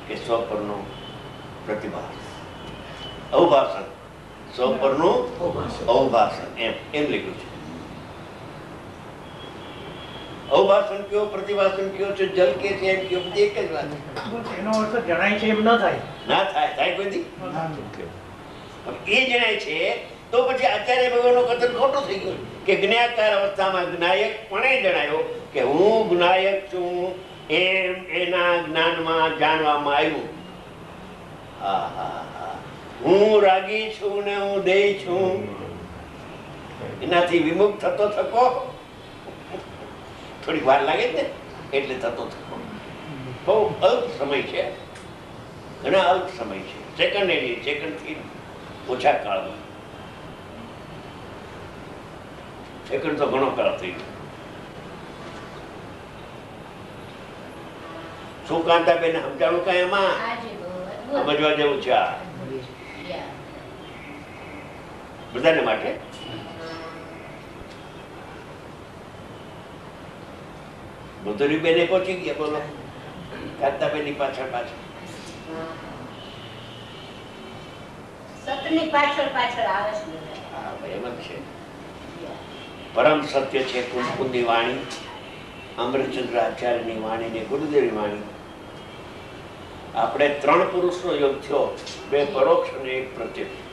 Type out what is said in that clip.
કે સ્વ પરનું પ્રતિભાસ, અવભાષણ, સ્વ પરનું અવભાષણ, એમ લખ્યું છે. અવભાષણ કયો, પ્રતિભાષણ કયો છે, જલ કે છે, એમ કયો, બધી એક જ વાત. એનો અર્થ જણાય છે એમ ન થાય. ના થાય, થાય કોઈ દી. એ જણાય છે તો પછી આચાર્ય ભગવાનનો કથન ખોટું થઈ ગયું કે જ્ઞાકાર અવસ્થામાં જ્ઞાયક પણ જણાયો કે હું જ્ઞાયક છું એમ એના જ્ઞાનમાં જાણવામાં આવ્યું. હું રાગી છું ને હું દેય છું એનાથી વિમુખ થતો થકો થોડી વાર લાગે ને, એટલે થતો થકો બહુ અલ્પ સમય છે, ઘણા અલ્પ સમય છે, સેકન્ડ એની સેકન્ડથી ઓછા કાળમાં. સેકન્ડ તો ઘણો કાળ થઈ ગયો. શું કાંતાબેન સમજાણું કઈ એમાં સમજવા જેવું છે આ બધાને માટે. મધુરી બેને પહોંચી ગયા, બોલો કાંતાબેન ની પાછળ પાછળ સતની પાછળ પાછળ આવે છે. એમ જ છે. પરમ સત્ય છે કુંકુંની વાણી, અમૃતચંદ્ર આચાર્યની વાણી ને ગુરુદેવની વાણી. આપણે 3 પુરુષનો યોગ થયો, 2 પરોક્ષ અને 1 પ્રત્યક્ષ.